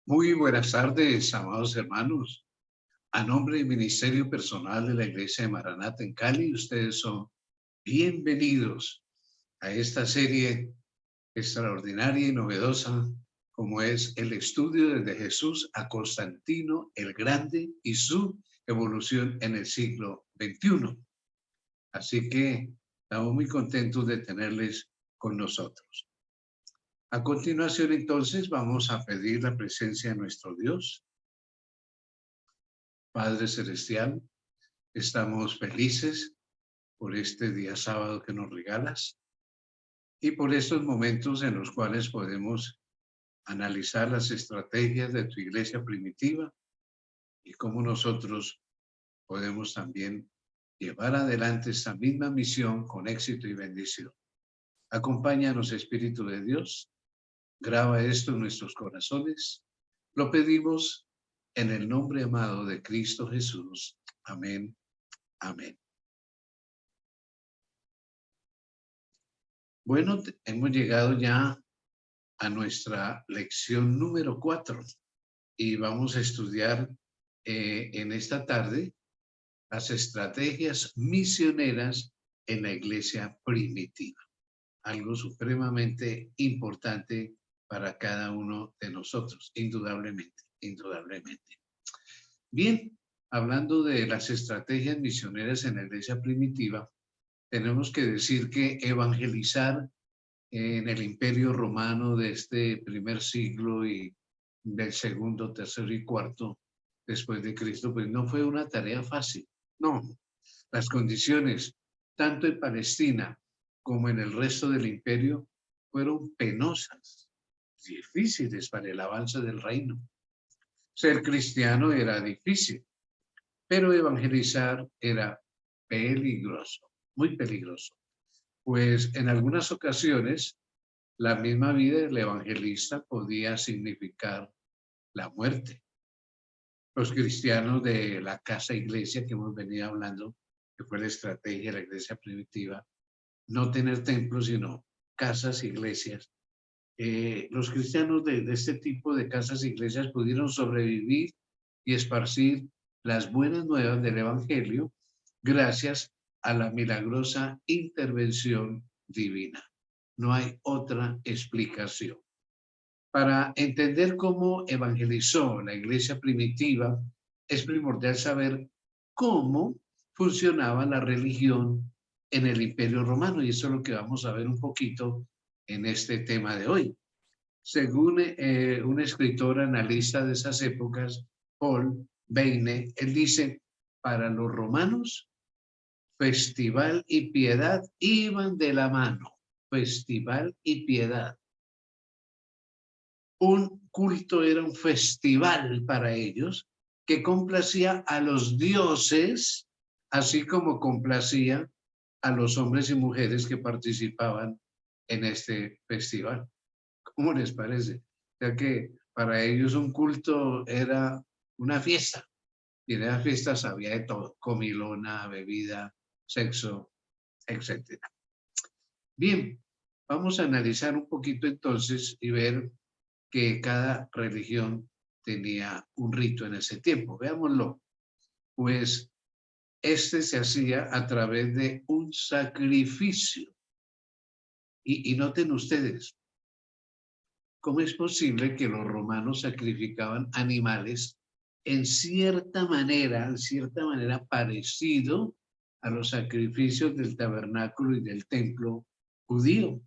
Muy buenas tardes, amados hermanos. A nombre y ministerio personal de la Iglesia de Maranata en Cali, ustedes son bienvenidos a esta serie extraordinaria y novedosa, como es el estudio desde Jesús a Constantino el Grande y su evolución en el siglo XXI. Así que estamos muy contentos de tenerles con nosotros. A continuación, entonces, vamos a pedir la presencia de nuestro Dios. Padre Celestial, estamos felices por este día sábado que nos regalas y por estos momentos en los cuales podemos analizar las estrategias de tu iglesia primitiva y cómo nosotros podemos también llevar adelante esta misma misión con éxito y bendición. Acompáñanos, Espíritu de Dios, graba esto en nuestros corazones. Lo pedimos en el nombre amado de Cristo Jesús. Amén. Amén. Bueno, hemos llegado ya a nuestra lección número 4 y vamos a estudiar en esta tarde las estrategias misioneras en la iglesia primitiva. Algo supremamente importante para cada uno de nosotros, indudablemente, indudablemente. Bien, hablando de las estrategias misioneras en la iglesia primitiva, tenemos que decir que evangelizar en el Imperio Romano de este primer siglo y del segundo, tercero y cuarto después de Cristo, pues no fue una tarea fácil. No, las condiciones, tanto en Palestina como en el resto del imperio, fueron penosas, difíciles para el avance del reino. Ser cristiano era difícil, pero evangelizar era peligroso, muy peligroso. Pues en algunas ocasiones la misma vida del evangelista podía significar la muerte. Los cristianos de la casa iglesia que hemos venido hablando, que fue la estrategia de la iglesia primitiva, no tener templos sino casas, iglesias. Los cristianos de este tipo de casas, iglesias pudieron sobrevivir y esparcir las buenas nuevas del evangelio gracias a la milagrosa intervención divina. No hay otra explicación. Para entender cómo evangelizó la iglesia primitiva, es primordial saber cómo funcionaba la religión en el Imperio Romano, y eso es lo que vamos a ver un poquito en este tema de hoy. Según un escritor analista de esas épocas, Paul Beine, él dice, para los romanos, festival y piedad iban de la mano. Festival y piedad. Un culto era un festival para ellos que complacía a los dioses, así como complacía a los hombres y mujeres que participaban en este festival. ¿Cómo les parece? Ya que para ellos un culto era una fiesta, y en esas fiestas había de todo, comilona, bebida, sexo, etc. Bien, vamos a analizar un poquito entonces y ver que cada religión tenía un rito en ese tiempo. Veámoslo. Pues este se hacía a través de un sacrificio. Y noten ustedes, ¿cómo es posible que los romanos sacrificaban animales en cierta manera parecido a los sacrificios del tabernáculo y del templo judío?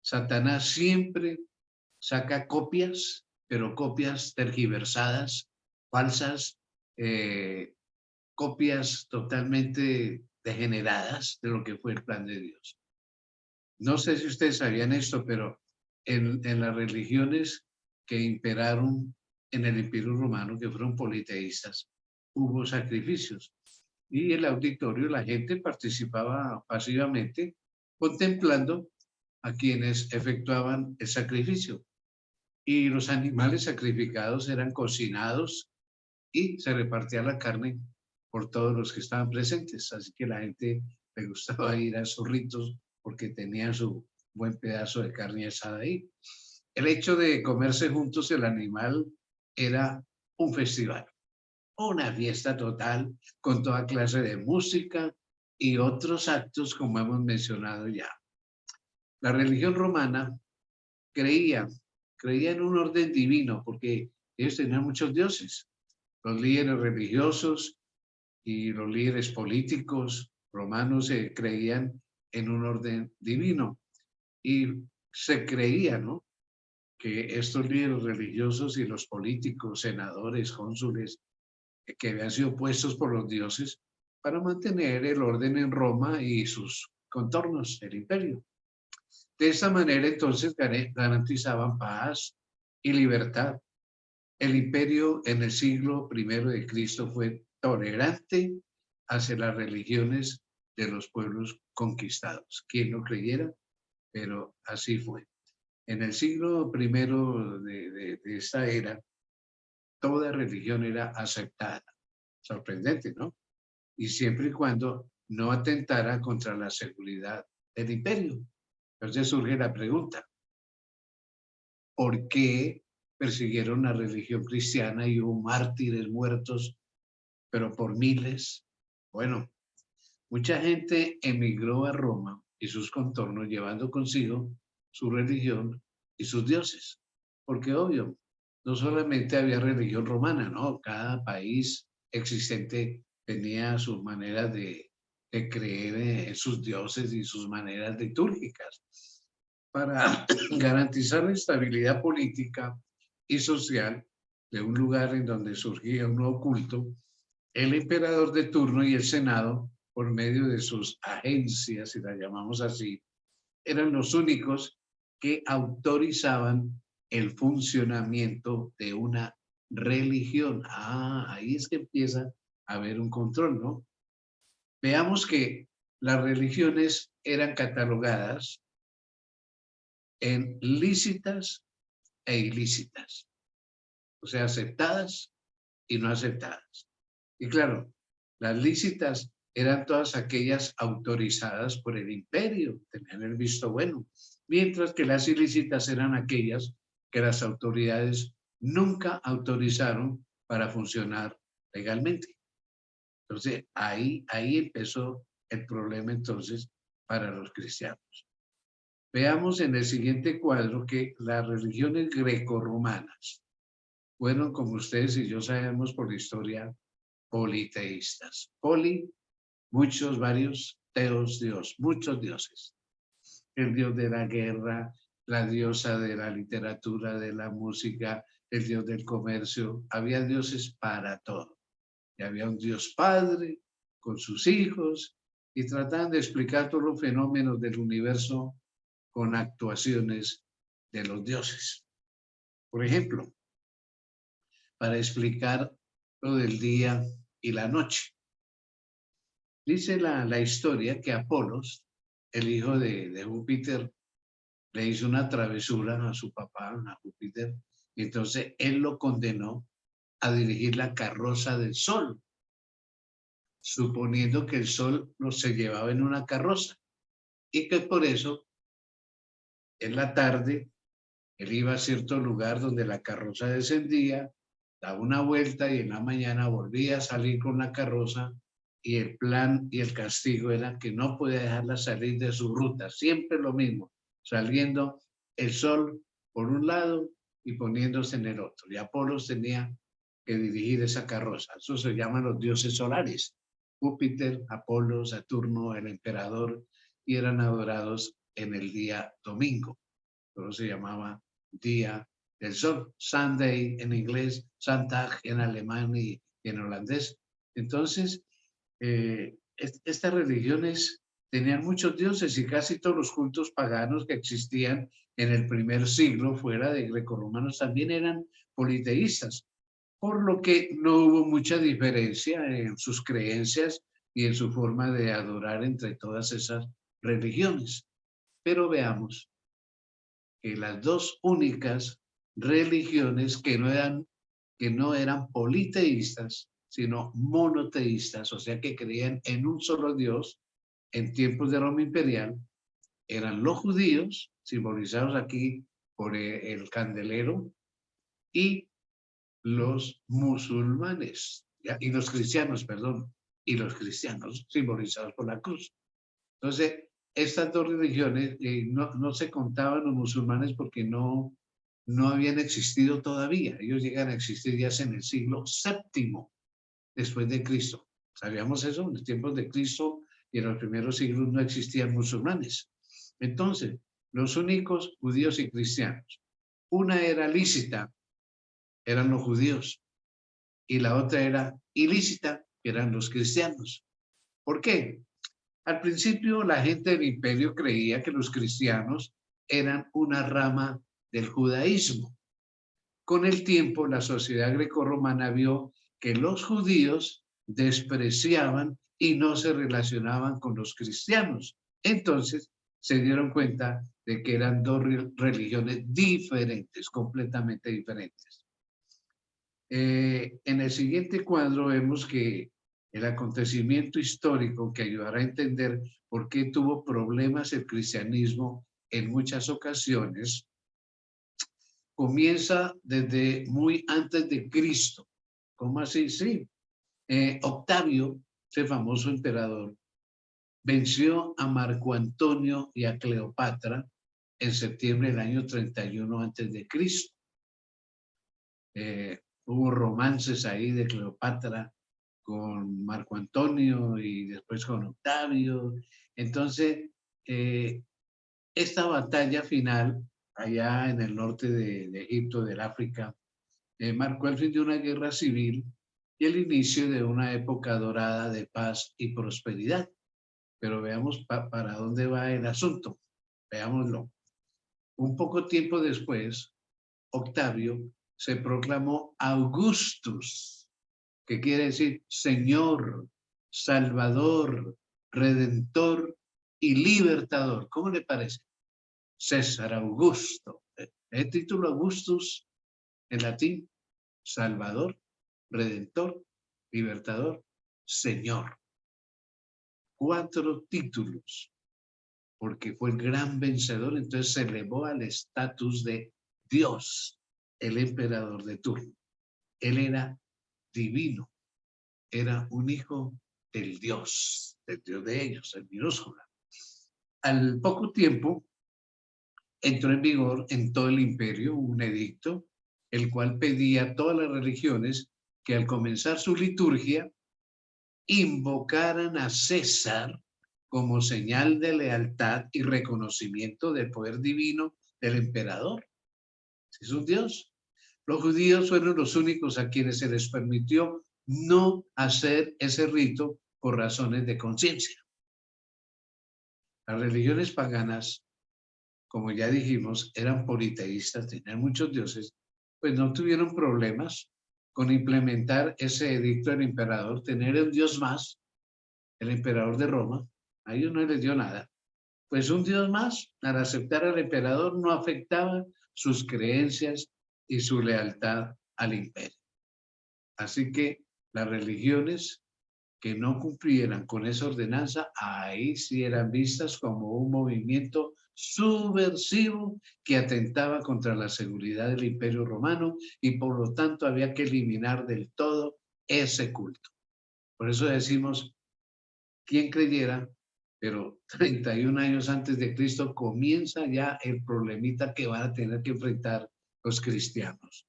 Satanás siempre saca copias, pero copias tergiversadas, falsas, copias totalmente degeneradas de lo que fue el plan de Dios. No sé si ustedes sabían esto, pero en las religiones que imperaron en el Imperio Romano, que fueron politeístas, hubo sacrificios. Y en el auditorio la gente participaba pasivamente, contemplando a quienes efectuaban el sacrificio. Y los animales sacrificados eran cocinados y se repartía la carne por todos los que estaban presentes. Así que la gente le gustaba ir a esos ritos porque tenía su buen pedazo de carne asada ahí. el hecho de comerse juntos el animal era un festival, una fiesta total con toda clase de música y otros actos como hemos mencionado ya. La religión romana creía, creía en un orden divino porque ellos tenían muchos dioses. Los líderes religiosos y los líderes políticos romanos creían en un orden divino y se creía, ¿no?, que estos líderes religiosos y los políticos, senadores, cónsules, que habían sido puestos por los dioses para mantener el orden en Roma y sus contornos, el imperio. De esta manera, entonces, garantizaban paz y libertad. El imperio en el siglo I de Cristo fue tolerante hacia las religiones de los pueblos conquistados. Quien no creyera, pero así fue. En el siglo I de esta era, toda religión era aceptada. Sorprendente, ¿no? Y siempre y cuando no atentara contra la seguridad del imperio. Entonces surge la pregunta, ¿por qué persiguieron la religión cristiana y hubo mártires muertos, pero por miles? Bueno, mucha gente emigró a Roma y sus contornos llevando consigo su religión y sus dioses. Porque obvio, no solamente había religión romana, ¿no? Cada país existente tenía sus maneras de creer en sus dioses y sus maneras litúrgicas. Para garantizar la estabilidad política y social de un lugar en donde surgía un nuevo culto, el emperador de turno y el Senado, por medio de sus agencias, si las llamamos así, eran los únicos que autorizaban el funcionamiento de una religión. Ah, ahí es que empieza a haber un control, ¿no? Veamos que las religiones eran catalogadas en lícitas e ilícitas, o sea, aceptadas y no aceptadas. Y claro, las lícitas eran todas aquellas autorizadas por el imperio, tenían el visto bueno, mientras que las ilícitas eran aquellas que las autoridades nunca autorizaron para funcionar legalmente. Entonces, ahí empezó el problema entonces para los cristianos. Veamos en el siguiente cuadro que las religiones grecorromanas fueron, como ustedes y yo sabemos por la historia, politeístas. Poli, muchos, varios, teos, Dios, muchos dioses. El dios de la guerra, la diosa de la literatura, de la música, el dios del comercio. Había dioses para todo. Y había un Dios Padre con sus hijos y trataban de explicar todos los fenómenos del universo con actuaciones de los dioses. Por ejemplo, para explicar lo del día y la noche. Dice la historia que Apolos, el hijo de Júpiter, le hizo una travesura a su papá, a Júpiter, y entonces él lo condenó a dirigir la carroza del sol, suponiendo que el sol no se llevaba en una carroza, y que por eso en la tarde él iba a cierto lugar donde la carroza descendía, daba una vuelta y en la mañana volvía a salir con la carroza y el plan y el castigo era que no podía dejarla salir de su ruta, siempre lo mismo, saliendo el sol por un lado y poniéndose en el otro. Y Apolos tenía que dirigir esa carroza. Eso se llaman los dioses solares. Júpiter, Apolo, Saturno, el emperador, y eran adorados en el día domingo. Todo se llamaba Día del Sol, Sunday en inglés, Sonntag en alemán y en holandés. Entonces, estas religiones tenían muchos dioses y casi todos los cultos paganos que existían en el primer siglo fuera de grecorromanos también eran politeístas, por lo que no hubo mucha diferencia en sus creencias y en su forma de adorar entre todas esas religiones. Pero veamos que las dos únicas religiones que no eran politeístas, sino monoteístas, o sea que creían en un solo Dios en tiempos de Roma imperial, eran los judíos, simbolizados aquí por el candelero, y los musulmanes, ¿ya? Y los cristianos, perdón, y los cristianos simbolizados por la cruz. Entonces, estas dos religiones no se contaban los musulmanes porque no habían existido todavía. Ellos llegan a existir ya en el siglo VII después de Cristo. ¿Sabíamos eso? En los tiempos de Cristo y en los primeros siglos no existían musulmanes. Entonces, los únicos judíos y cristianos. Una era lícita, eran los judíos, y la otra era ilícita, que eran los cristianos. ¿Por qué? Al principio la gente del imperio creía que los cristianos eran una rama del judaísmo. Con el tiempo, la sociedad grecorromana vio que los judíos despreciaban y no se relacionaban con los cristianos. Entonces se dieron cuenta de que eran dos religiones diferentes, completamente diferentes. En el siguiente cuadro vemos que el acontecimiento histórico que ayudará a entender por qué tuvo problemas el cristianismo en muchas ocasiones comienza desde muy antes de Cristo. ¿Cómo así? Sí. Octavio, ese famoso emperador, venció a Marco Antonio y a Cleopatra en septiembre del año 31 antes de Cristo. Hubo romances ahí de Cleopatra con Marco Antonio y después con Octavio. Entonces, esta batalla final allá en el norte de Egipto, del África, marcó el fin de una guerra civil y el inicio de una época dorada de paz y prosperidad. Pero veamos para dónde va el asunto. Veámoslo. Un poco tiempo después, Octavio se proclamó Augustus, que quiere decir Señor, Salvador, Redentor y Libertador. ¿Cómo le parece? César Augusto. El título Augustus en latín, Salvador, Redentor, Libertador, Señor. 4 títulos, porque fue el gran vencedor, entonces se elevó al estatus de Dios, el emperador de turno. Él era divino, era un hijo del Dios de ellos, en minúscula. Al poco tiempo, entró en vigor en todo el imperio un edicto, el cual pedía a todas las religiones que al comenzar su liturgia invocaran a César como señal de lealtad y reconocimiento del poder divino del emperador. Es un Dios. Los judíos fueron los únicos a quienes se les permitió no hacer ese rito por razones de conciencia. Las religiones paganas, como ya dijimos, eran politeístas, tenían muchos dioses, pues no tuvieron problemas con implementar ese edicto del emperador, tener un dios más, el emperador de Roma. A ellos no les dio nada. Pues un dios más, al aceptar al emperador, no afectaba sus creencias y su lealtad al imperio. Así que las religiones que no cumplieran con esa ordenanza, ahí sí eran vistas como un movimiento subversivo que atentaba contra la seguridad del Imperio Romano y por lo tanto había que eliminar del todo ese culto. Por eso decimos, quien creyera, pero 31 años antes de Cristo comienza ya el problemita que van a tener que enfrentar los cristianos.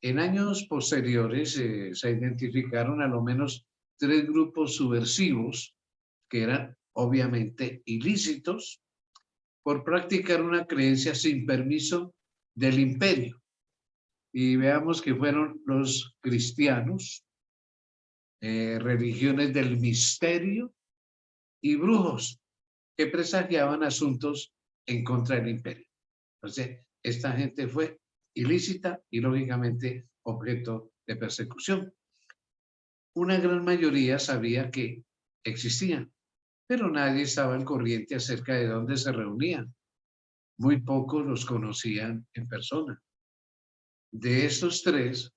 En años posteriores se identificaron a lo menos 3 grupos subversivos que eran obviamente ilícitos por practicar una creencia sin permiso del imperio. Y veamos que fueron los cristianos, religiones del misterio y brujos que presagiaban asuntos en contra del imperio. Entonces, esta gente fue ilícita y lógicamente objeto de persecución. Una gran mayoría sabía que existían, pero nadie estaba al corriente acerca de dónde se reunían. Muy pocos los conocían en persona. De estos 3,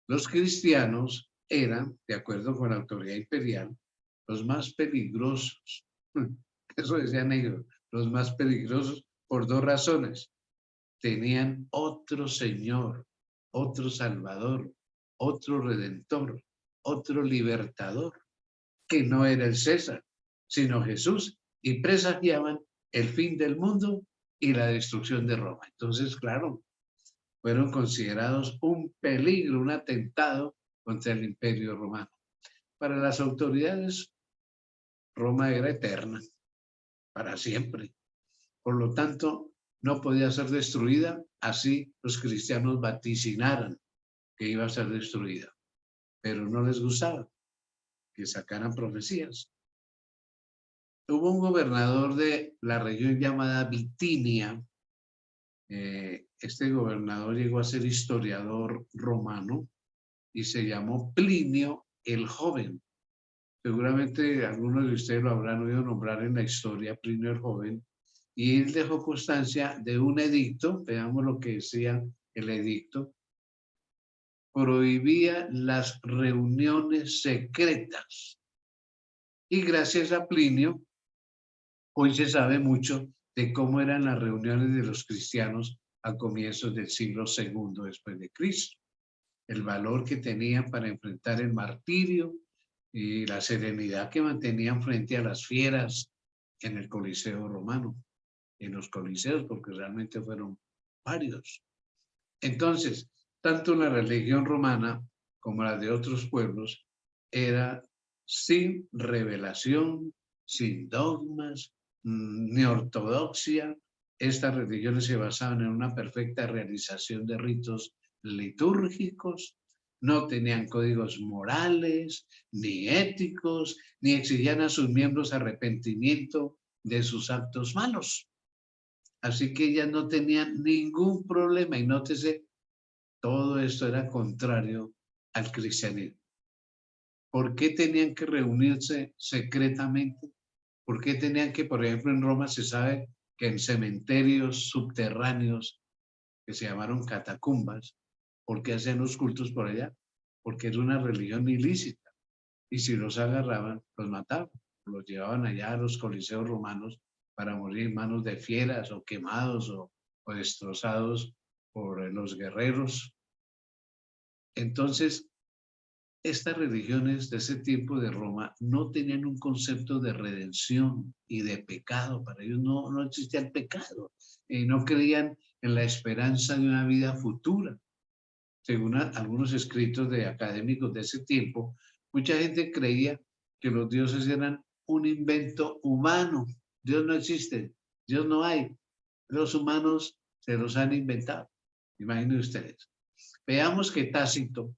los cristianos eran, de acuerdo con la autoridad imperial, los más peligrosos. Eso decían ellos, los más peligrosos por 2 razones. tenían otro Señor, otro Salvador, otro Redentor, otro Libertador, que no era el César, sino Jesús, y presagiaban el fin del mundo y la destrucción de Roma. Entonces, claro, fueron considerados un peligro, un atentado contra el Imperio Romano. Para las autoridades, Roma era eterna, para siempre. Por lo tanto, no podía ser destruida, así los cristianos vaticinaran que iba a ser destruida. Pero no les gustaba que sacaran profecías. Hubo un gobernador de la región llamada Bitinia. Este gobernador llegó a ser historiador romano y se llamó Plinio el Joven. Seguramente algunos de ustedes lo habrán oído nombrar en la historia, Plinio el Joven, y él dejó constancia de un edicto. Veamos lo que decía el edicto. Prohibía las reuniones secretas. Y gracias a Plinio, hoy se sabe mucho de cómo eran las reuniones de los cristianos a comienzos del siglo II después de Cristo. El valor que tenían para enfrentar el martirio y la serenidad que mantenían frente a las fieras en el Coliseo romano, en los coliseos, porque realmente fueron varios. Entonces, tanto la religión romana como la de otros pueblos era sin revelación, sin dogmas, ni ortodoxia. Estas religiones se basaban en una perfecta realización de ritos litúrgicos, no tenían códigos morales, ni éticos, ni exigían a sus miembros arrepentimiento de sus actos malos. Así que ellas no tenían ningún problema, y nótese, todo esto era contrario al cristianismo. ¿Por qué tenían que reunirse secretamente? ¿Por qué tenían que, por ejemplo, en Roma se sabe que en cementerios subterráneos que se llamaron catacumbas, ¿por qué hacían los cultos por allá? Porque era una religión ilícita. Y si los agarraban, los mataban. Los llevaban allá a los coliseos romanos para morir en manos de fieras o quemados o destrozados por los guerreros. Entonces, estas religiones de ese tiempo de Roma no tenían un concepto de redención y de pecado. Para ellos no existía el pecado. No creían en la esperanza de una vida futura. Según algunos escritos de académicos de ese tiempo, mucha gente creía que los dioses eran un invento humano. Dios no existe, Dios no hay. Los humanos se los han inventado. Imaginen ustedes. Veamos que Tácito,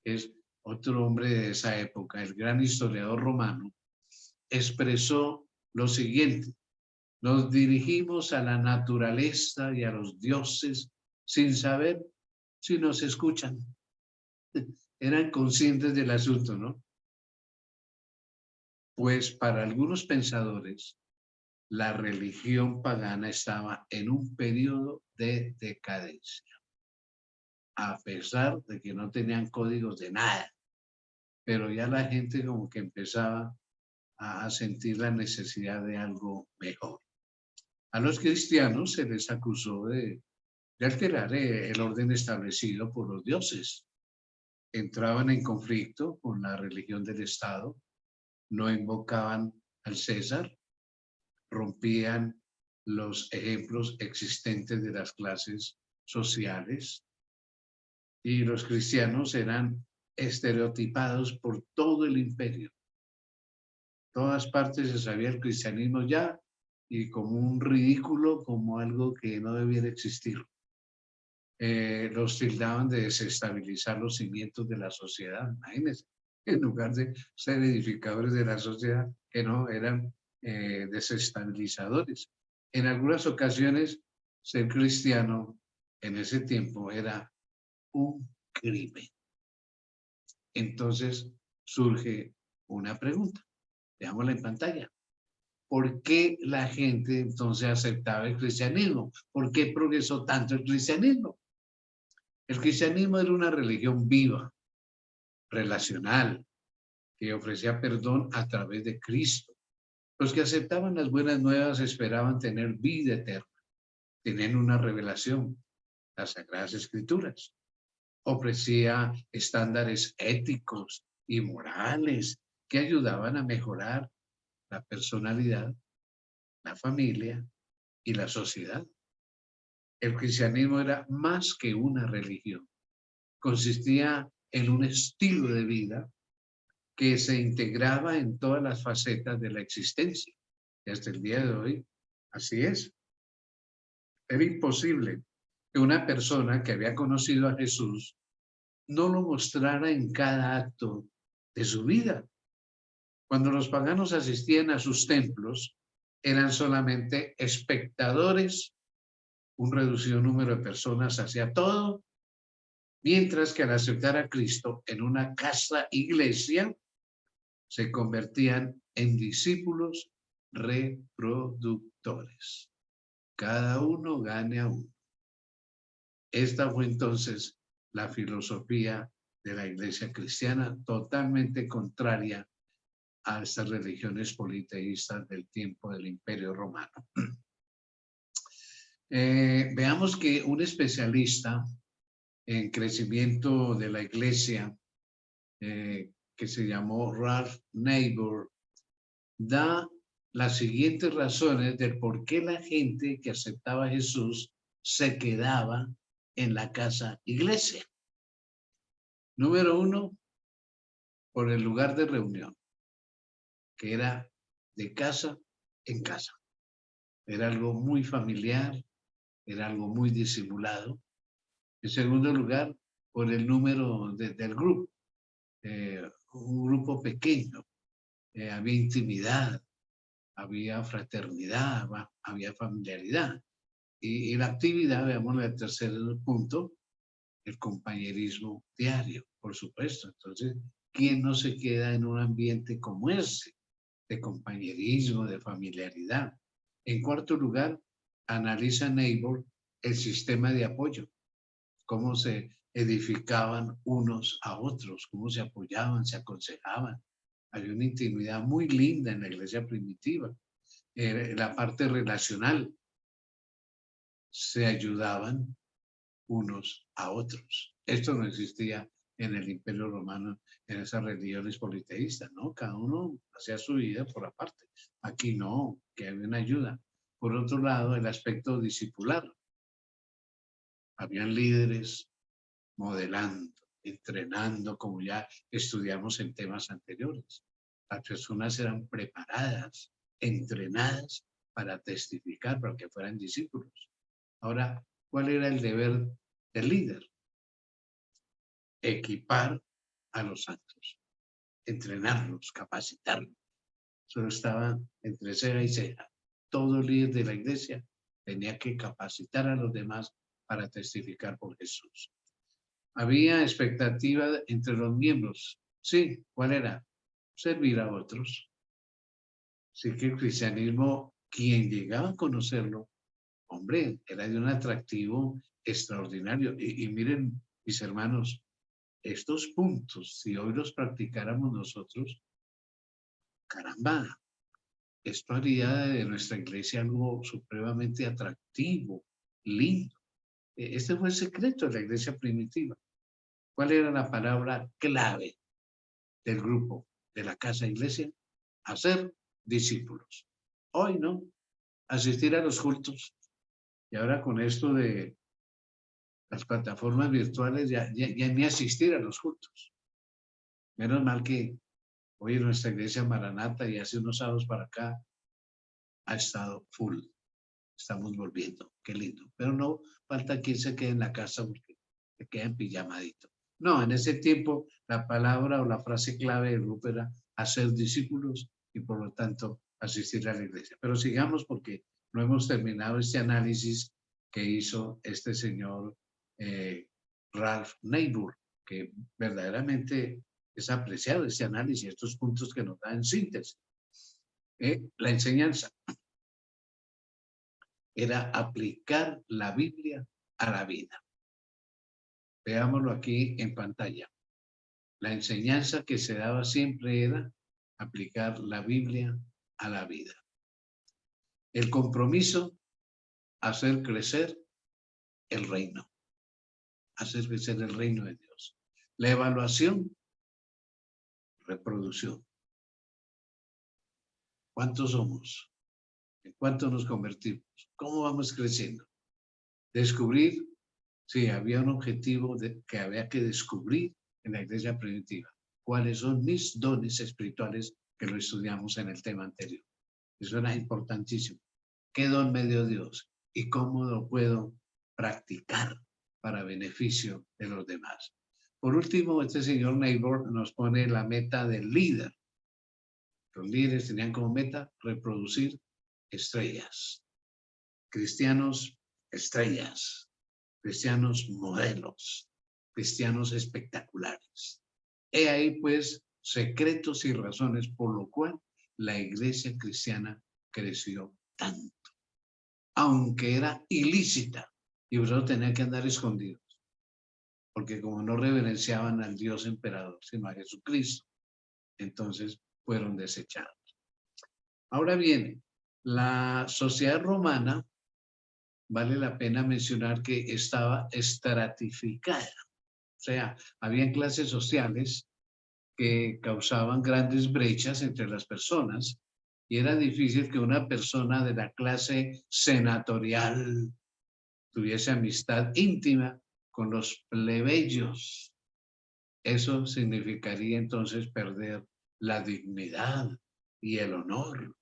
que es otro hombre de esa época, el gran historiador romano, expresó lo siguiente: nos dirigimos a la naturaleza y a los dioses sin saber si nos escuchan. Eran conscientes del asunto, ¿no? Pues para algunos pensadores, la religión pagana estaba en un periodo de decadencia, a pesar de que no tenían códigos de nada. Pero ya la gente como que empezaba a sentir la necesidad de algo mejor. A los cristianos se les acusó de alterar el orden establecido por los dioses. Entraban en conflicto con la religión del Estado, no invocaban al César, rompían los ejemplos existentes de las clases sociales, y los cristianos eran estereotipados por todo el imperio. Todas partes se sabía el cristianismo ya, y como un ridículo, como algo que no debiera existir. Los tildaban de desestabilizar los cimientos de la sociedad. Imagínense, en lugar de ser edificadores de la sociedad, que no, eran desestabilizadores. En algunas ocasiones, ser cristiano en ese tiempo era un crimen. Entonces surge una pregunta. Veámosla en pantalla. ¿Por qué la gente entonces aceptaba el cristianismo? ¿Por qué progresó tanto el cristianismo? El cristianismo era una religión viva, relacional, que ofrecía perdón a través de Cristo. Los que aceptaban las buenas nuevas esperaban tener vida eterna, tenían una revelación, las Sagradas Escrituras. Ofrecía estándares éticos y morales que ayudaban a mejorar la personalidad, la familia y la sociedad. El cristianismo era más que una religión. Consistía en un estilo de vida que se integraba en todas las facetas de la existencia. Y hasta el día de hoy, así es. Era imposible que una persona que había conocido a Jesús no lo mostrara en cada acto de su vida. Cuando los paganos asistían a sus templos, eran solamente espectadores, un reducido número de personas hacía todo, mientras que al aceptar a Cristo en una casa iglesia, se convertían en discípulos reproductores. Cada uno gane a uno. Esta fue entonces la filosofía de la iglesia cristiana, totalmente contraria a estas religiones politeístas del tiempo del Imperio Romano. Veamos que un especialista en crecimiento de la iglesia, que se llamó Ralph Niebuhr, da las siguientes razones del por qué la gente que aceptaba a Jesús se quedaba en la casa iglesia. Número uno, por el lugar de reunión, que era de casa en casa. Era algo muy familiar, era algo muy disimulado. En segundo lugar, por el número del grupo, un grupo pequeño, había intimidad, había fraternidad, había familiaridad. Y la actividad, veamos el tercer punto, el compañerismo diario, por supuesto. Entonces, ¿quién no se queda en un ambiente como ese, de compañerismo, de familiaridad? En cuarto lugar, analiza Niebuhr el sistema de apoyo, cómo se edificaban unos a otros, cómo se apoyaban, se aconsejaban. Había una intimidad muy linda en la iglesia primitiva. La parte relacional, se ayudaban unos a otros. Esto no existía en el Imperio Romano, en esas religiones politeístas, ¿no? Cada uno hacía su vida por aparte. Aquí no, que había una ayuda. Por otro lado, el aspecto discipular. Habían líderes modelando, entrenando, como ya estudiamos en temas anteriores. Las personas eran preparadas, entrenadas para testificar, para que fueran discípulos. Ahora, ¿cuál era el deber del líder? Equipar a los santos, entrenarlos, capacitarlos. Solo estaba entre ceja y ceja. Todo líder de la iglesia tenía que capacitar a los demás para testificar por Jesús. Había expectativa entre los miembros. Sí, ¿cuál era? Servir a otros. Así que el cristianismo, quien llegaba a conocerlo, hombre, era de un atractivo extraordinario. Y miren, mis hermanos, estos puntos, si hoy los practicáramos nosotros, caramba, esto haría de nuestra iglesia algo supremamente atractivo, lindo. Este fue el secreto de la iglesia primitiva. ¿Cuál era la palabra clave del grupo, de la casa iglesia? Hacer discípulos. Hoy no, asistir a los cultos. Y ahora con esto de las plataformas virtuales, ya ni asistir a los cultos. Menos mal que hoy en nuestra iglesia Maranata y hace unos sábados para acá ha estado full. Estamos volviendo, qué lindo. Pero no falta quien se quede en la casa porque se queda en pijamadito. No, en ese tiempo la palabra o la frase clave del grupo era hacer discípulos y por lo tanto asistir a la iglesia. Pero sigamos porque no hemos terminado este análisis que hizo este señor Ralph Niebuhr, que verdaderamente es apreciado este análisis, estos puntos que nos da en síntesis. La enseñanza era aplicar la Biblia a la vida. Veámoslo aquí en pantalla. La enseñanza que se daba siempre era aplicar la Biblia a la vida. El compromiso, hacer crecer el reino. hacer crecer el reino de Dios. La evaluación, reproducción. ¿Cuántos somos? ¿En cuánto nos convertimos? ¿Cómo vamos creciendo? Descubrir, sí, había un objetivo que había que descubrir en la iglesia primitiva. ¿Cuáles son mis dones espirituales? Que lo estudiamos en el tema anterior. Eso era importantísimo. ¿Qué don me dio Dios? ¿Y cómo lo puedo practicar para beneficio de los demás? Por último, este señor Neighbor nos pone la meta del líder. Los líderes tenían como meta reproducir estrellas. Cristianos, estrellas. Cristianos, modelos. Cristianos espectaculares. He ahí, pues, secretos y razones por lo cual la iglesia cristiana creció tanto. Aunque era ilícita, y por eso tenía que andar escondidos. Porque como no reverenciaban al Dios emperador, sino a Jesucristo, entonces fueron desechados. Ahora bien, la sociedad romana, vale la pena mencionar que estaba estratificada. O sea, había clases sociales que causaban grandes brechas entre las personas y era difícil que una persona de la clase senatorial tuviese amistad íntima con los plebeyos. Eso significaría entonces perder la dignidad y el honor.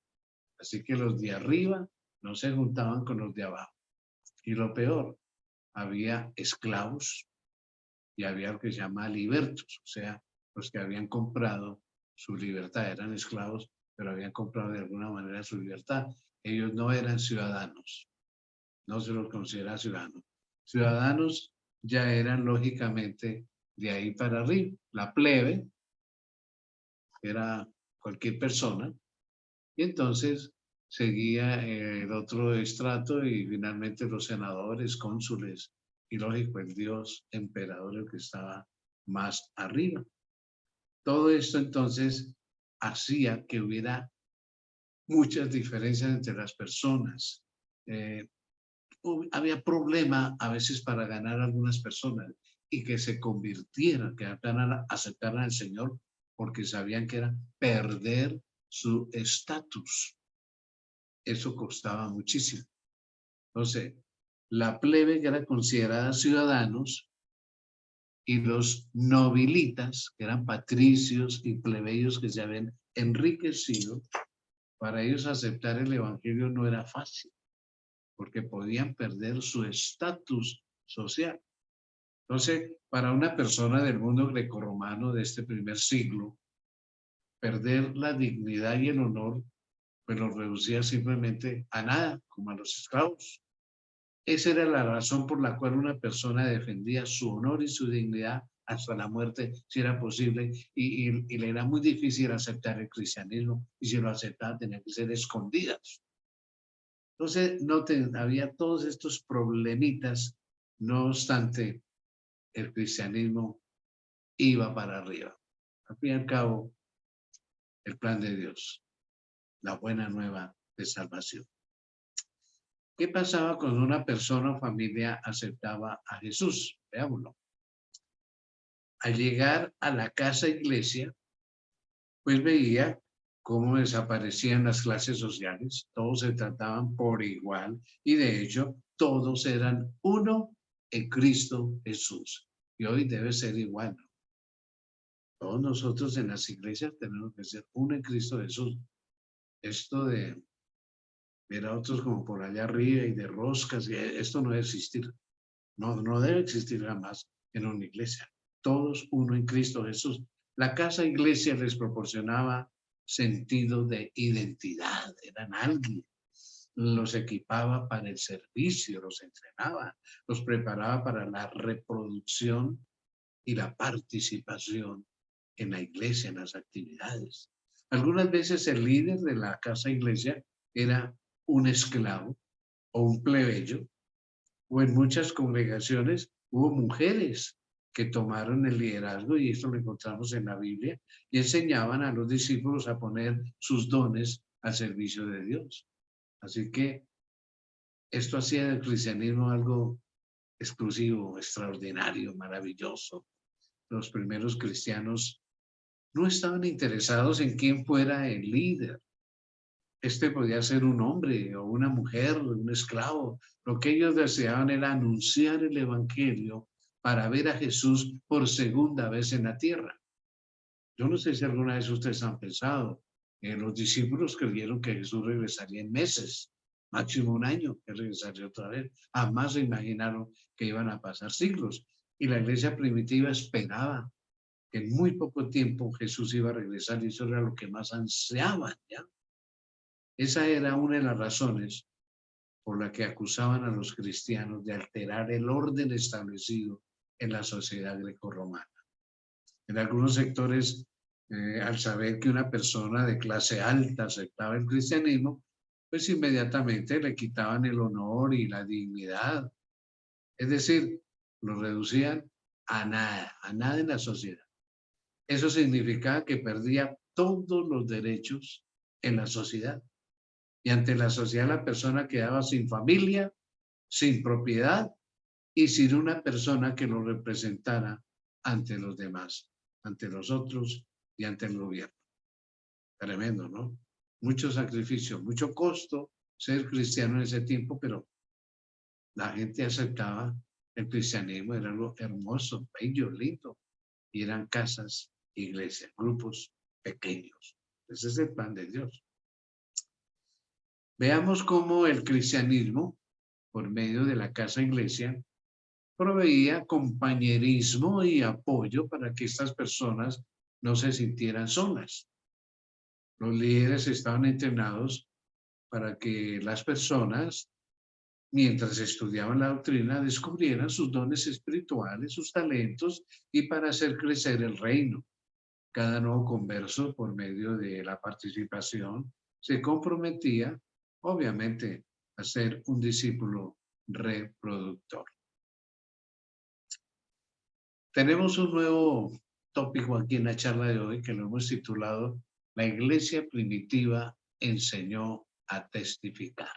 Así que los de arriba no se juntaban con los de abajo. Y lo peor, había esclavos y había lo que se llama libertos, o sea, los que habían comprado su libertad, eran esclavos, pero habían comprado de alguna manera su libertad. Ellos no eran ciudadanos, no se los considera ciudadanos. Ciudadanos ya eran lógicamente de ahí para arriba. La plebe era cualquier persona y entonces seguía el otro estrato y finalmente los senadores, cónsules y lógico el Dios emperador el que estaba más arriba. Todo esto entonces hacía que hubiera muchas diferencias entre las personas. Había problema a veces para ganar a algunas personas y que se convirtieran, que aceptaran al Señor porque sabían que era perder su estatus. Eso costaba muchísimo. Entonces, la plebe que era considerada ciudadanos y los nobilitas, que eran patricios y plebeyos que se habían enriquecido, para ellos aceptar el evangelio no era fácil, porque podían perder su estatus social. Entonces, para una persona del mundo grecorromano de este primer siglo, perder la dignidad y el honor, pues lo reducía simplemente a nada, como a los esclavos. Esa era la razón por la cual una persona defendía su honor y su dignidad hasta la muerte, si era posible, y le era muy difícil aceptar el cristianismo, y si lo aceptaba tenía que ser escondidas. Entonces, había todos estos problemitas, no obstante, el cristianismo iba para arriba. Al fin y al cabo, el plan de Dios, la buena nueva de salvación. ¿Qué pasaba cuando una persona o familia aceptaba a Jesús? Veámoslo. Al llegar a la casa iglesia, pues veía cómo desaparecían las clases sociales, todos se trataban por igual y de hecho todos eran uno en Cristo Jesús. Y hoy debe ser igual, ¿no? Todos nosotros en las iglesias tenemos que ser uno en Cristo Jesús. Esto de ver a otros como por allá arriba y de roscas, esto no debe existir. No debe existir jamás en una iglesia. Todos uno en Cristo Jesús. La casa iglesia les proporcionaba sentido de identidad, eran alguien. Los equipaba para el servicio, los entrenaba, los preparaba para la reproducción y la participación en la iglesia, en las actividades. Algunas veces el líder de la casa iglesia era un esclavo o un plebeyo, o en muchas congregaciones hubo mujeres que tomaron el liderazgo, y esto lo encontramos en la Biblia, y enseñaban a los discípulos a poner sus dones al servicio de Dios. Así que esto hacía del cristianismo algo exclusivo, extraordinario, maravilloso. Los primeros cristianos no estaban interesados en quién fuera el líder. Este podía ser un hombre o una mujer, un esclavo. Lo que ellos deseaban era anunciar el evangelio para ver a Jesús por segunda vez en la tierra. Yo no sé si alguna vez ustedes han pensado, los discípulos creyeron que Jesús regresaría en meses, máximo un año, que regresaría otra vez. Jamás se imaginaron que iban a pasar siglos. Y la iglesia primitiva esperaba que en muy poco tiempo Jesús iba a regresar y eso era lo que más ansiaban, ¿ya? Esa era una de las razones por la que acusaban a los cristianos de alterar el orden establecido en la sociedad grecorromana. En algunos sectores, al saber que una persona de clase alta aceptaba el cristianismo, pues inmediatamente le quitaban el honor y la dignidad. Es decir, lo reducían a nada en la sociedad. Eso significaba que perdía todos los derechos en la sociedad. Y ante la sociedad la persona quedaba sin familia, sin propiedad y sin una persona que lo representara ante los demás, ante los otros y ante el gobierno. Tremendo, ¿no? Mucho sacrificio, mucho costo ser cristiano en ese tiempo, pero la gente aceptaba el cristianismo, era algo hermoso, bello, lindo, y eran casas, iglesias, grupos pequeños. Ese es el plan de Dios. Veamos cómo el cristianismo, por medio de la casa iglesia, proveía compañerismo y apoyo para que estas personas no se sintieran solas. Los líderes estaban entrenados para que las personas, mientras estudiaban la doctrina, descubrieran sus dones espirituales, sus talentos y para hacer crecer el reino. Cada nuevo converso, por medio de la participación, se comprometía, obviamente, a ser un discípulo reproductor. Tenemos un nuevo tópico aquí en la charla de hoy que lo hemos titulado La iglesia primitiva enseñó a testificar.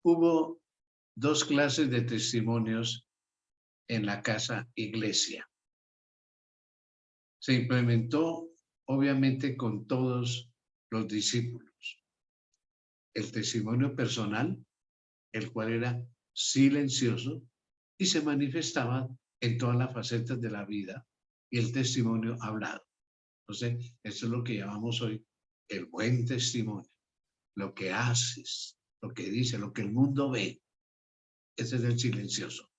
Hubo dos clases de testimonios en la casa iglesia. Se implementó obviamente con todos los discípulos. El testimonio personal, el cual era silencioso y se manifestaba en todas las facetas de la vida, y el testimonio hablado. Entonces, eso es lo que llamamos hoy el buen testimonio. Lo que haces, lo que dices, lo que el mundo ve, ese es el silencioso.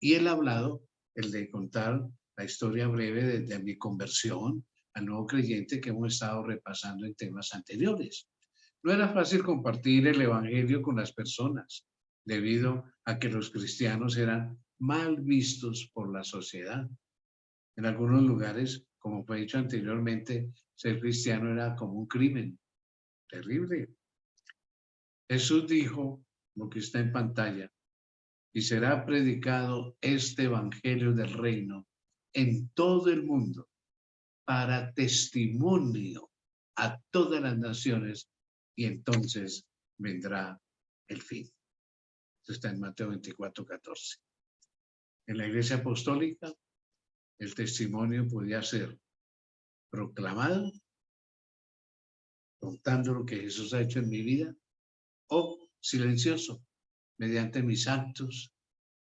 Y el hablado, el de contar la historia breve desde mi conversión al nuevo creyente que hemos estado repasando en temas anteriores. No era fácil compartir el evangelio con las personas, debido a que los cristianos eran mal vistos por la sociedad. En algunos lugares, como fue dicho anteriormente, ser cristiano era como un crimen. Terrible. Jesús dijo, lo que está en pantalla, y será predicado este evangelio del reino en todo el mundo para testimonio a todas las naciones y entonces vendrá el fin. Esto está en Mateo 24:14. En la iglesia apostólica, el testimonio podía ser proclamado, contando lo que Jesús ha hecho en mi vida, o silencioso, mediante mis actos,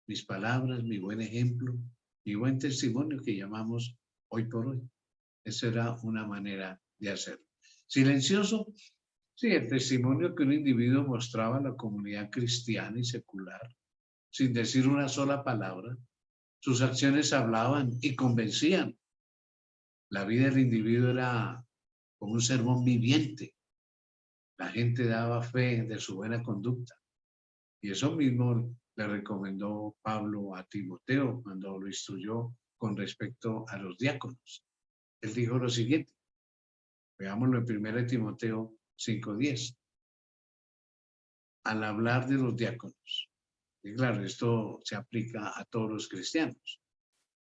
mis palabras, mi buen ejemplo, mi buen testimonio que llamamos hoy por hoy. Esa era una manera de hacerlo. Silencioso, sí, el testimonio que un individuo mostraba a la comunidad cristiana y secular, sin decir una sola palabra. Sus acciones hablaban y convencían. La vida del individuo era como un sermón viviente. La gente daba fe de su buena conducta. Y eso mismo le recomendó Pablo a Timoteo cuando lo instruyó con respecto a los diáconos. Él dijo lo siguiente, veámoslo en 1 Timoteo 5:10. Al hablar de los diáconos, y claro, esto se aplica a todos los cristianos,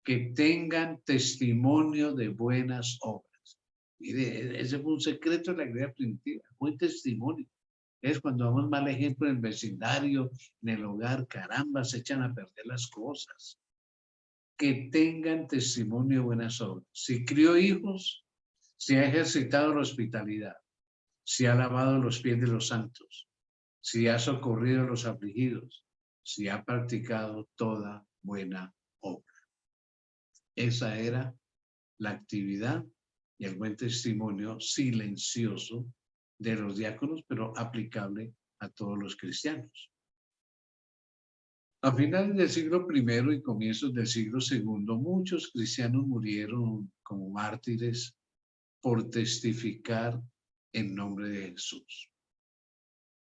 que tengan testimonio de buenas obras. Mire, ese fue un secreto de la iglesia primitiva, buen testimonio. Es cuando damos mal ejemplo en el vecindario, en el hogar, caramba, se echan a perder las cosas. Que tengan testimonio de buenas obras. Si crió hijos, si ha ejercitado la hospitalidad, si ha lavado los pies de los santos, si ha socorrido a los afligidos, si ha practicado toda buena obra. Esa era la actividad y el buen testimonio silencioso de los diáconos, pero aplicable a todos los cristianos. A finales del siglo I y comienzos del siglo II, muchos cristianos murieron como mártires por testificar en nombre de Jesús.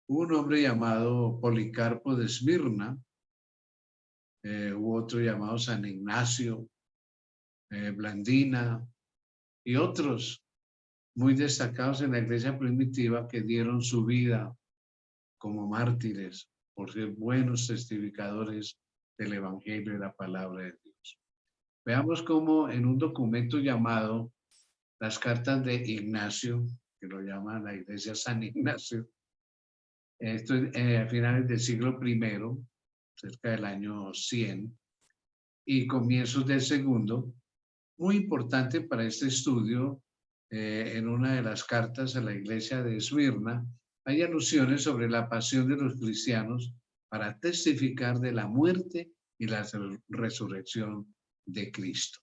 Hubo un hombre llamado Policarpo de Esmirna, hubo otro llamado San Ignacio, Blandina y otros muy destacados en la iglesia primitiva que dieron su vida como mártires por ser buenos testificadores del evangelio y la palabra de Dios. Veamos cómo en un documento llamado las cartas de Ignacio, que lo llama la iglesia San Ignacio, esto es a finales del siglo I, cerca del año 100, y comienzos del segundo, muy importante para este estudio, en una de las cartas a la iglesia de Esmirna, hay alusiones sobre la pasión de los cristianos para testificar de la muerte y la resurrección de Cristo.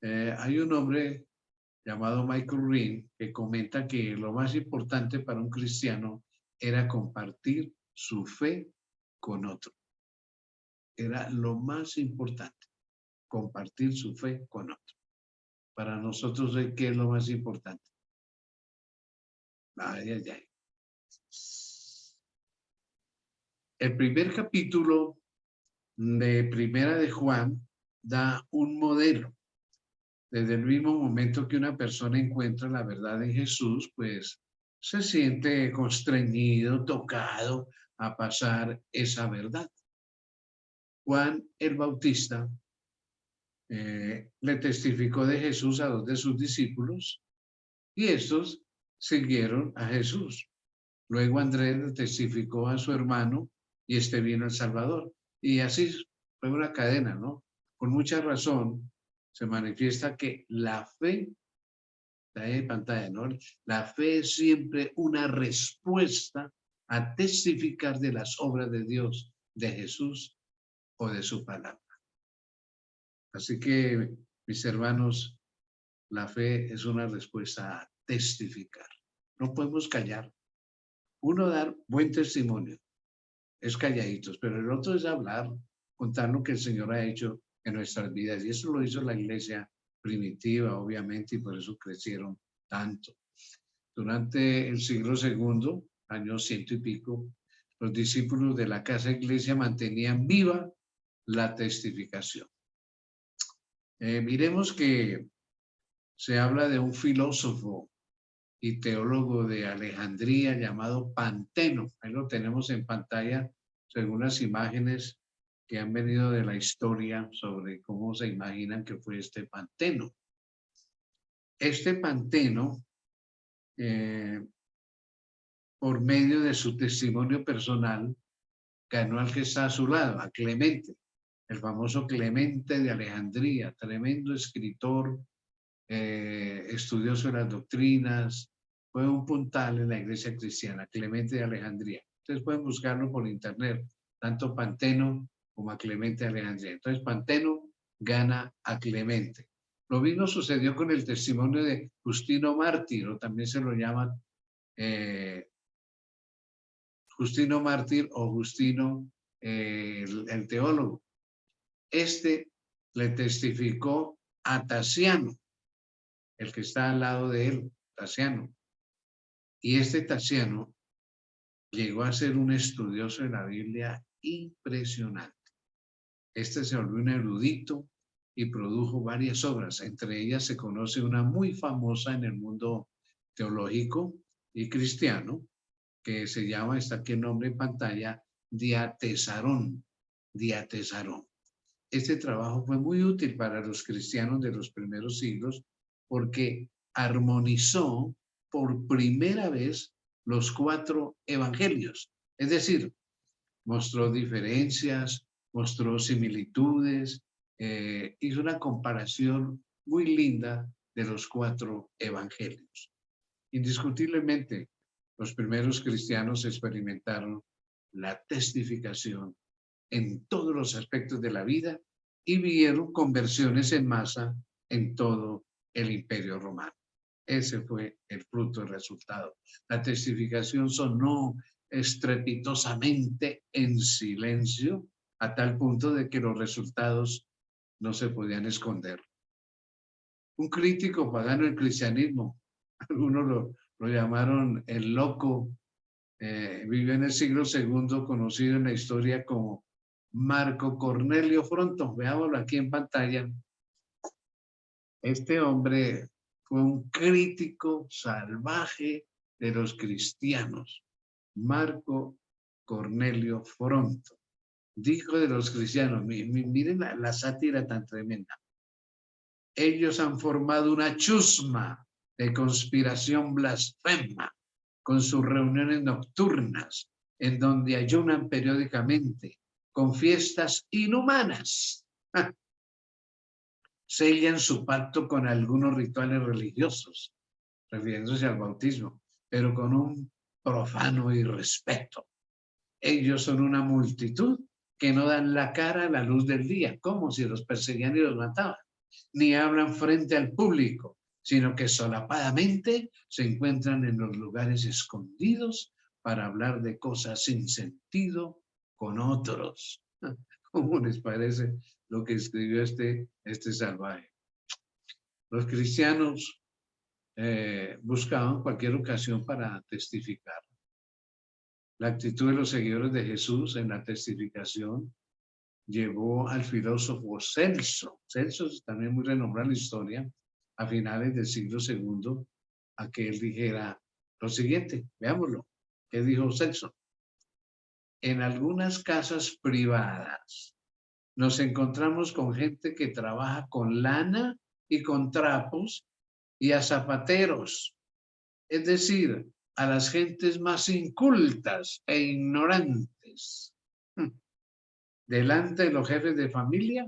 Hay un hombre llamado Michael Green que comenta que lo más importante para un cristiano era compartir su fe con otro. Era lo más importante, compartir su fe con otro. Para nosotros, ¿qué es lo más importante? Ay, ay, ay. El primer capítulo de Primera de Juan da un modelo. Desde el mismo momento que una persona encuentra la verdad en Jesús, pues se siente constreñido, tocado a pasar esa verdad. Juan el Bautista le testificó de Jesús a 2 de sus discípulos y estos siguieron a Jesús. Luego Andrés le testificó a su hermano y este vino el Salvador. Y así fue una cadena, ¿no? Con mucha razón se manifiesta que la fe, está ahí en pantalla, ¿no? La fe es siempre una respuesta a testificar de las obras de Dios, de Jesús o de su palabra. Así que, mis hermanos, la fe es una respuesta a testificar. No podemos callar. Uno dar buen testimonio es calladitos, pero el otro es hablar, contar lo que el Señor ha hecho en nuestras vidas. Y eso lo hizo la iglesia primitiva, obviamente, y por eso crecieron tanto. Durante el siglo II, años 100 y pico, los discípulos de la casa iglesia mantenían viva la testificación. Miremos que se habla de un filósofo y teólogo de Alejandría llamado Panteno. Ahí lo tenemos en pantalla, según las imágenes que han venido de la historia sobre cómo se imaginan que fue este Panteno. Este Panteno, por medio de su testimonio personal, ganó al que está a su lado, a Clemente, el famoso Clemente de Alejandría, tremendo escritor, estudioso de las doctrinas, fue un puntal en la iglesia cristiana, Clemente de Alejandría. Ustedes pueden buscarlo por internet, tanto Panteno como a Clemente de Alejandría. Entonces Panteno gana a Clemente. Lo mismo sucedió con el testimonio de Justino Mártir, o también se lo llama Justino Mártir o Justino el teólogo. Este le testificó a Tasiano, el que está al lado de él, Tasiano. Y este Tasiano llegó a ser un estudioso de la Biblia impresionante. Este se volvió un erudito y produjo varias obras. Entre ellas se conoce una muy famosa en el mundo teológico y cristiano, que se llama, está aquí el nombre en pantalla, Diatesarón. Diatesarón. Este trabajo fue muy útil para los cristianos de los primeros siglos porque armonizó por primera vez los 4 evangelios. Es decir, mostró diferencias, mostró similitudes, hizo una comparación muy linda de los 4 evangelios. Indiscutiblemente, los primeros cristianos experimentaron la testificación en todos los aspectos de la vida y vieron conversiones en masa en todo el Imperio Romano. Ese fue el fruto, el resultado. La testificación sonó estrepitosamente en silencio a tal punto de que los resultados no se podían esconder. Un crítico pagano del cristianismo, algunos lo llamaron el loco, vivió en el siglo II, conocido en la historia como Marco Cornelio Fronto. Veámoslo aquí en pantalla. Este hombre fue un crítico salvaje de los cristianos. Marco Cornelio Fronto. Dijo de los cristianos, miren la sátira tan tremenda. Ellos han formado una chusma de conspiración blasfema con sus reuniones nocturnas, en donde ayunan periódicamente, con fiestas inhumanas. Sellan su pacto con algunos rituales religiosos, refiriéndose al bautismo, pero con un profano irrespeto. Ellos son una multitud que no dan la cara a la luz del día, como si los perseguían y los mataban, ni hablan frente al público, sino que solapadamente se encuentran en los lugares escondidos para hablar de cosas sin sentido con otros. ¿Cómo les parece lo que escribió este salvaje? Los cristianos buscaban cualquier ocasión para testificar. La actitud de los seguidores de Jesús en la testificación llevó al filósofo Celso. Celso es también muy renombrado en la historia, a finales del siglo II, a que él dijera lo siguiente, veámoslo. ¿Qué dijo Celso? En algunas casas privadas nos encontramos con gente que trabaja con lana y con trapos y a zapateros, es decir, a las gentes más incultas e ignorantes. Delante de los jefes de familia,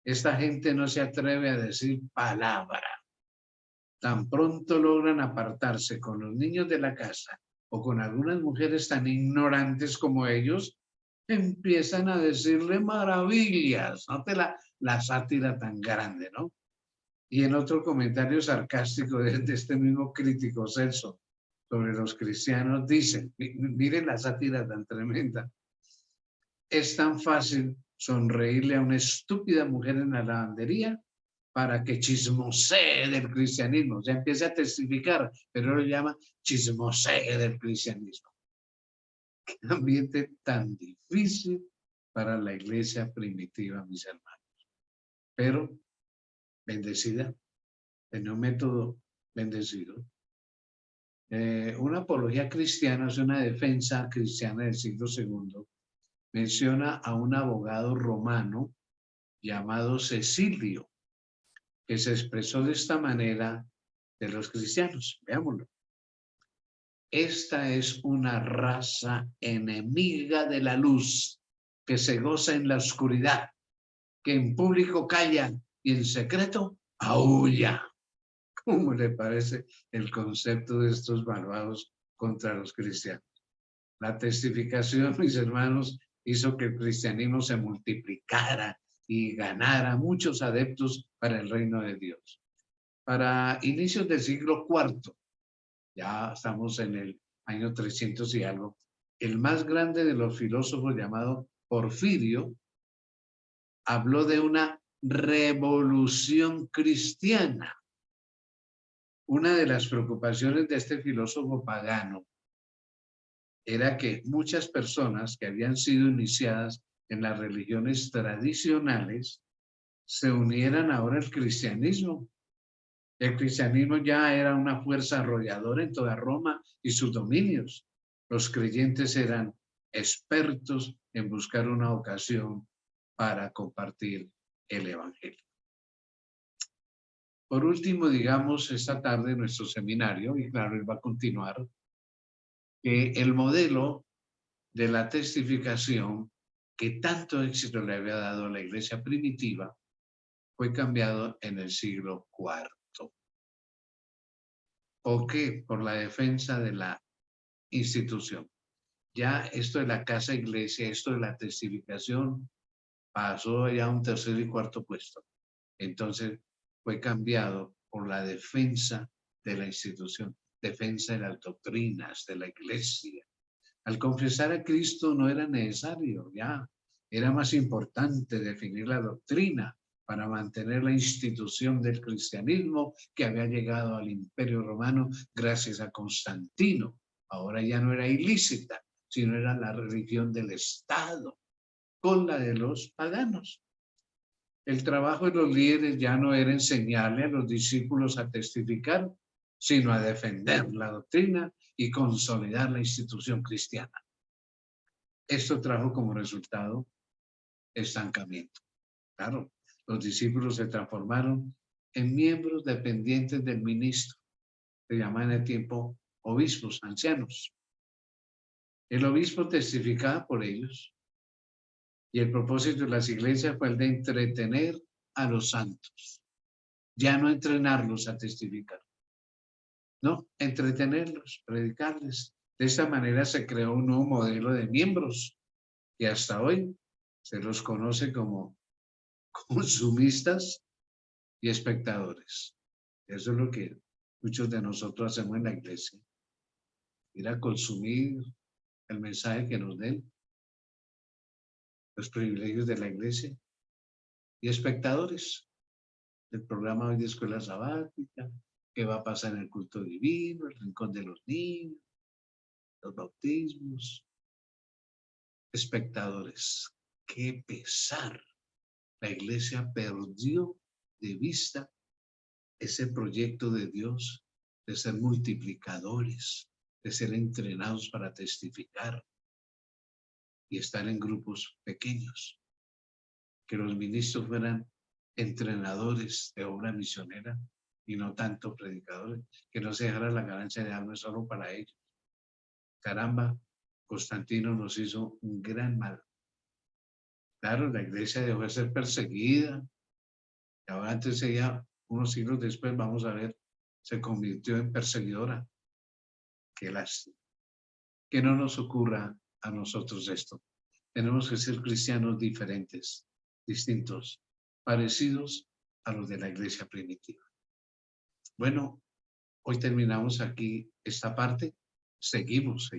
esta gente no se atreve a decir palabra. Tan pronto logran apartarse con los niños de la casa o con algunas mujeres tan ignorantes como ellos, empiezan a decirle maravillas. Note la sátira tan grande, ¿no? Y en otro comentario sarcástico de este mismo crítico Celso sobre los cristianos, dicen, miren la sátira tan tremenda, es tan fácil sonreírle a una estúpida mujer en la lavandería para que chismosee del cristianismo. Ya empieza a testificar, pero lo llama chismosee del cristianismo. Qué ambiente tan difícil para la iglesia primitiva, mis hermanos. Pero bendecida, en un método bendecido. Una apología cristiana es una defensa cristiana del siglo II. Menciona a un abogado romano llamado Cecilio, que se expresó de esta manera de los cristianos. Veámoslo. Esta es una raza enemiga de la luz, que se goza en la oscuridad, que en público calla y en secreto aúlla. ¿Cómo le parece el concepto de estos malvados contra los cristianos? La testificación, mis hermanos, hizo que el cristianismo se multiplicara y ganara muchos adeptos para el reino de Dios. Para inicios del siglo IV, ya estamos en el año 300 y algo, el más grande de los filósofos llamado Porfirio habló de una revolución cristiana. Una de las preocupaciones de este filósofo pagano era que muchas personas que habían sido iniciadas en las religiones tradicionales se unieran ahora al cristianismo. El cristianismo ya era una fuerza arrolladora en toda Roma y sus dominios. Los creyentes eran expertos en buscar una ocasión para compartir el evangelio. Por último, digamos, esta tarde nuestro seminario, y claro, él va a continuar, que el modelo de la testificación que tanto éxito le había dado a la iglesia primitiva fue cambiado en el siglo IV. ¿Por qué? Por la defensa de la institución. Ya esto de la casa iglesia, esto de la testificación, pasó ya a un tercer y cuarto puesto. Entonces fue cambiado por la defensa de la institución, defensa de las doctrinas de la iglesia. Al confesar a Cristo no era necesario, ya era más importante definir la doctrina para mantener la institución del cristianismo que había llegado al Imperio Romano gracias a Constantino. Ahora ya no era ilícita, sino era la religión del Estado con la de los paganos. El trabajo de los líderes ya no era enseñarle a los discípulos a testificar, sino a defender la doctrina y consolidar la institución cristiana. Esto trajo como resultado estancamiento. Claro, los discípulos se transformaron en miembros dependientes del ministro. Se llamaban en el tiempo obispos, ancianos. El obispo testificaba por ellos y el propósito de las iglesias fue el de entretener a los santos, ya no entrenarlos a testificar, no, entretenerlos, predicarles. De esta manera se creó un nuevo modelo de miembros y hasta hoy se los conoce como consumistas y espectadores. Eso es lo que muchos de nosotros hacemos en la iglesia. Ir a consumir el mensaje que nos den, los privilegios de la iglesia, y espectadores del programa hoy de escuela sabática, qué va a pasar en el culto divino, el rincón de los niños, los bautismos. Espectadores, qué pesar. La iglesia perdió de vista ese proyecto de Dios de ser multiplicadores, de ser entrenados para testificar y estar en grupos pequeños. Que los ministros fueran entrenadores de obra misionera y no tanto predicadores, que no se dejara la ganancia de alma solo para ellos. Caramba, Constantino nos hizo un gran mal. Claro, la iglesia dejó de ser perseguida, y ahora antes ella, unos siglos después, vamos a ver, se convirtió en perseguidora. Qué lástima. Que no nos ocurra a nosotros esto. Tenemos que ser cristianos diferentes, distintos, parecidos a los de la iglesia primitiva. Bueno, hoy terminamos aquí esta parte. Seguimos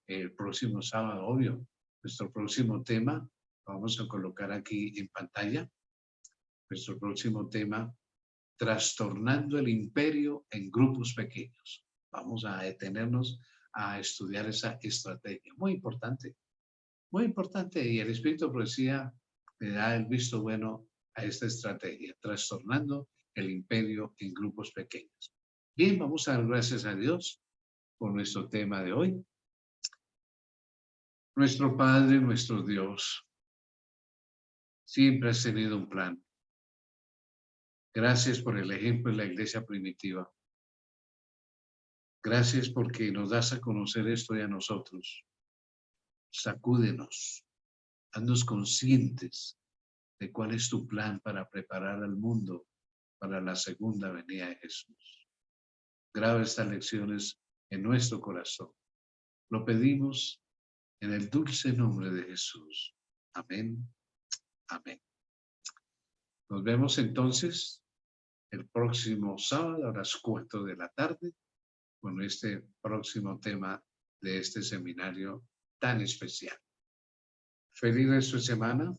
el próximo sábado, obvio. Nuestro próximo tema, lo vamos a colocar aquí en pantalla. Nuestro próximo tema, trastornando el imperio en grupos pequeños. Vamos a detenernos a estudiar esa estrategia. Muy importante, y el Espíritu de Profecía le da el visto bueno a esta estrategia, trastornando el imperio en grupos pequeños. Bien, vamos a dar gracias a Dios por nuestro tema de hoy. Nuestro Padre, nuestro Dios, siempre has tenido un plan. Gracias por el ejemplo de la iglesia primitiva. Gracias porque nos das a conocer esto y a nosotros. Sacúdenos, haznos conscientes de cuál es tu plan para preparar al mundo para la segunda venida de Jesús. Graba estas lecciones en nuestro corazón. Lo pedimos en el dulce nombre de Jesús. Amén. Amén. Nos vemos entonces el próximo sábado a las 4 de la tarde con este próximo tema de este seminario tan especial. Feliz resto de semana.